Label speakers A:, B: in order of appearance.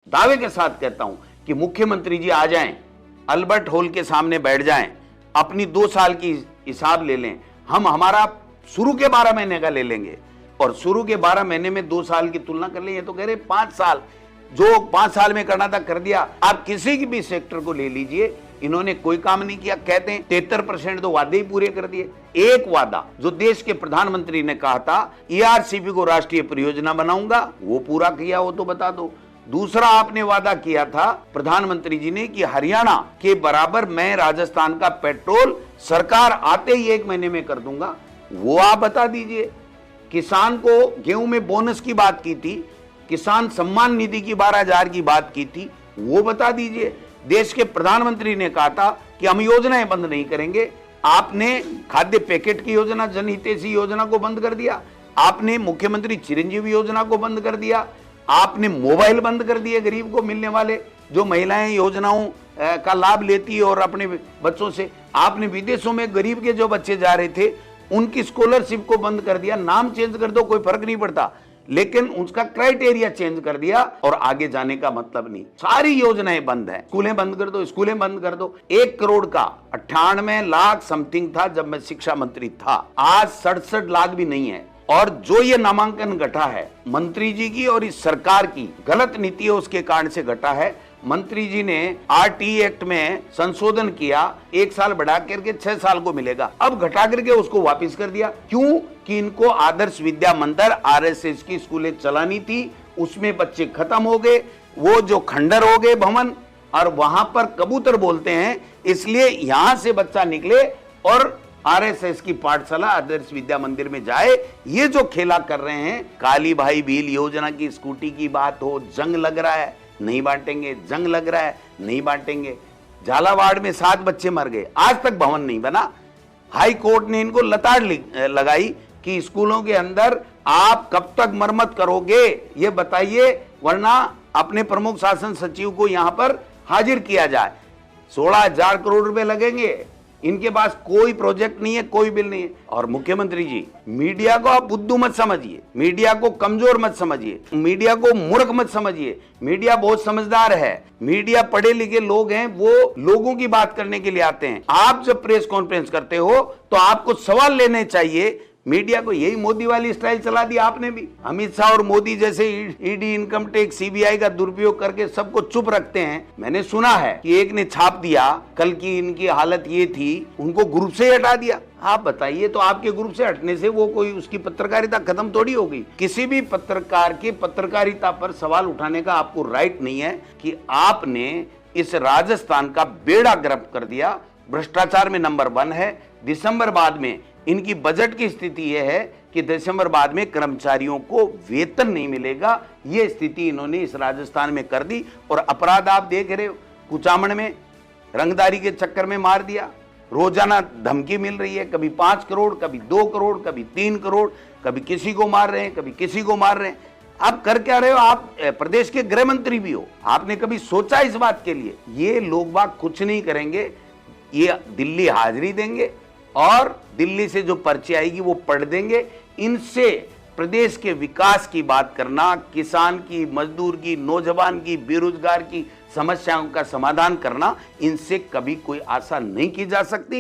A: दावे के साथ कहता हूं कि मुख्यमंत्री जी आ जाएं, अल्बर्ट हॉल के सामने बैठ जाएं, अपनी 2 साल की हिसाब ले लें, हम हमारा शुरू के 12 महीने का ले लेंगे और शुरू के 12 महीने में 2 साल की तुलना कर लें। ये तो कह रहे 5 साल, जो 5 साल में करना था कर दिया। आप किसी की भी सेक्टर को ले लीजिए, इन्होंने कोई काम नहीं किया। कहते हैं 73% तो वादे ही पूरे कर दिए। एक वादा जो देश के प्रधानमंत्री ने कहा था ERCP को राष्ट्रीय परियोजना बनाऊंगा, वो पूरा किया हो तो बता दो। दूसरा आपने वादा किया था प्रधानमंत्री जी ने कि हरियाणा के बराबर मैं राजस्थान का पेट्रोल सरकार आते ही 1 महीने में कर दूंगा, वो आप बता दीजिए। किसान को गेहूं में बोनस की बात की थी, किसान सम्मान निधि की 12,000 की बात की थी, वो बता दीजिए। देश के प्रधानमंत्री ने कहा था कि हम योजनाएं बंद नहीं करेंगे, आपने खाद्य पैकेट की योजना, जनहितैषी योजना को बंद कर दिया, आपने मुख्यमंत्री चिरंजीवी योजना को बंद कर दिया, आपने मोबाइल बंद कर दिए गरीब को मिलने वाले, जो महिलाएं योजनाओं का लाभ लेती है और अपने बच्चों से, आपने विदेशों में गरीब के जो बच्चे जा रहे थे उनकी स्कॉलरशिप को बंद कर दिया। नाम चेंज कर दो, कोई फर्क नहीं पड़ता, लेकिन उसका क्राइटेरिया चेंज कर दिया और आगे जाने का मतलब नहीं। सारी योजनाएं बंद है। स्कूलें बंद कर दो, स्कूलें बंद कर दो। 1 करोड़ का 98 लाख समथिंग था जब मैं शिक्षा मंत्री था, आज 67 लाख भी नहीं है। और जो ये नामांकन घटा है मंत्री जी की और इस सरकार की गलत नीति है, उसके कारण से घटा है। मंत्री जी ने RT एक्ट में संशोधन किया, 1 साल बढ़ा करके 6 साल को मिलेगा, अब घटा करके उसको वापस कर दिया। क्यों? कि इनको आदर्श विद्या मंदिर RSS की स्कूलें चलानी थी, उसमें बच्चे खत्म हो गए, वो जो खंडर हो गए भवन, और वहां पर कबूतर बोलते हैं, इसलिए यहां से बच्चा निकले और RSS की पाठशाला आदर्श विद्या मंदिर में जाए। ये जो खेला कर रहे हैं, काली भाई भील योजना की स्कूटी की बात हो, जंग लग रहा है नहीं बांटेंगे, जंग लग रहा है नहीं बांटेंगे। झालावाड़ में 7 बच्चे मर गए, आज तक भवन नहीं बना। हाई कोर्ट ने इनको लताड़ लगाई कि स्कूलों के अंदर आप कब तक मरम्मत करोगे ये बताइए, वरना अपने प्रमुख शासन सचिव को यहां पर हाजिर किया जाए। 16,000 करोड़ रुपए लगेंगे, इनके पास कोई प्रोजेक्ट नहीं है, कोई बिल नहीं है। और मुख्यमंत्री जी, मीडिया को आप बुद्धू मत समझिए, मीडिया को कमजोर मत समझिए, मीडिया को मूर्ख मत समझिए। मीडिया बहुत समझदार है, मीडिया पढ़े लिखे लोग हैं, वो लोगों की बात करने के लिए आते हैं। आप जब प्रेस कॉन्फ्रेंस करते हो तो आपको सवाल लेने चाहिए। मीडिया को यही मोदी वाली स्टाइल चला दी आपने भी। अमित शाह और मोदी जैसे ED, इनकम टैक्स, CBI का दुरुपयोग करके सबको चुप रखते हैं। मैंने सुना है कि एक ने छाप दिया, कल की इनकी हालत ये थी, उनको ग्रुप से हटा दिया। आप बताइए, तो आपके ग्रुप से हटने से वो कोई उसकी पत्रकारिता खत्म थोड़ी हो गई। किसी भी पत्रकार के पत्रकारिता पर सवाल उठाने का आपको राइट नहीं है कि आपने इस राजस्थान का बेड़ा गर्क कर दिया। भ्रष्टाचार में नंबर 1 है। दिसंबर बाद में इनकी बजट की स्थिति यह है कि दिसंबर बाद में कर्मचारियों को वेतन नहीं मिलेगा। यह स्थिति इन्होंने इस राजस्थान में कर दी। और अपराध आप देख रहे हो, कुचामण में रंगदारी के चक्कर में मार दिया। रोजाना धमकी मिल रही है, कभी 5 करोड़, कभी 2 करोड़, कभी 3 करोड़, कभी किसी को मार रहे हैं, कभी किसी को मार रहे हैं। आप कर क्या रहे हो? आप प्रदेश के गृह मंत्री भी हो, आपने कभी सोचा इस बात के लिए? ये लोग बाग कुछ नहीं करेंगे, ये दिल्ली हाजिरी देंगे और दिल्ली से जो पर्ची आएगी वो पढ़ देंगे। इनसे प्रदेश के विकास की बात करना, किसान की, मजदूर की, नौजवान की, बेरोजगार की समस्याओं का समाधान करना, इनसे कभी कोई आशा नहीं की जा सकती।